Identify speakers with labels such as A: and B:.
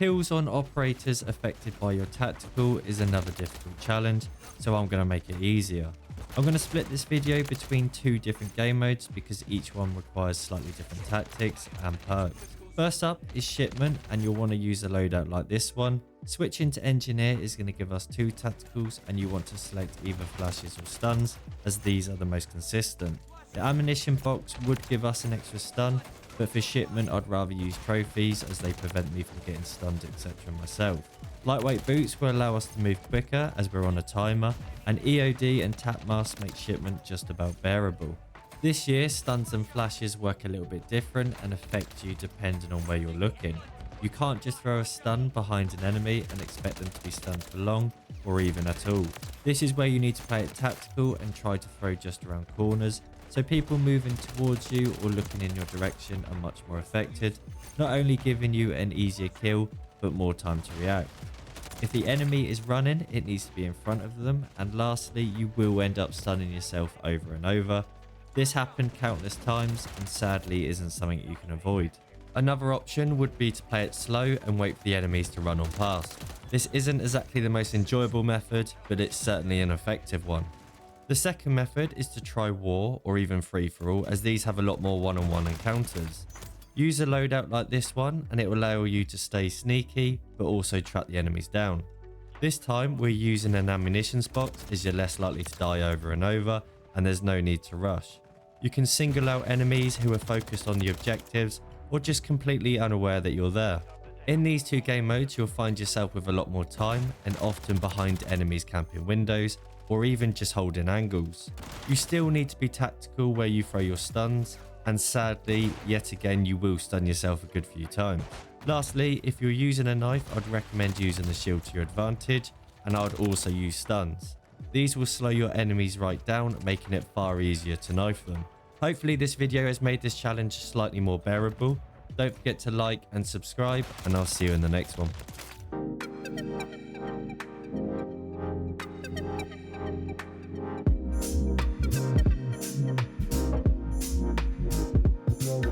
A: Kills on operators affected by your tactical is another difficult challenge, so I'm going to make it easier. I'm going to split this video between two different game modes because each one requires slightly different tactics and perks. First up is Shipment, and you'll want to use a loadout like this one. Switching to Engineer is going to give us two tacticals, and you want to select either flashes or stuns, as these are the most consistent. The ammunition box would give us an extra stun, but for Shipment I'd rather use trophies as they prevent me from getting stunned etc myself. Lightweight boots will allow us to move quicker as we're on a timer, and EOD and tap mask make Shipment just about bearable. This year stuns and flashes work a little bit different and affect you depending on where you're looking. You can't just throw a stun behind an enemy and expect them to be stunned for long or even at all. This is where you need to play it tactical and try to throw just around corners, so people moving towards you or looking in your direction are much more affected, not only giving you an easier kill but more time to react. If the enemy is running, it needs to be in front of them, and lastly you will end up stunning yourself over and over. This happened countless times and sadly isn't something you can avoid. Another option would be to play it slow and wait for the enemies to run on past. This isn't exactly the most enjoyable method, but it's certainly an effective one. The second method is to try war or even free-for-all, as these have a lot more one-on-one encounters. Use a loadout like this one and it will allow you to stay sneaky but also track the enemies down. This time we're using an ammunitions box as you're less likely to die over and over and there's no need to rush. You can single out enemies who are focused on the objectives or just completely unaware that you're there. In these two game modes you'll find yourself with a lot more time and often behind enemies camping windows or even just holding angles. You still need to be tactical where you throw your stuns, and sadly yet again you will stun yourself a good few times. Lastly, if you're using a knife I'd recommend using the shield to your advantage, and I'd also use stuns. These will slow your enemies right down, making it far easier to knife them. Hopefully this video has made this challenge slightly more bearable. Don't forget to like and subscribe, and I'll see you in the next one.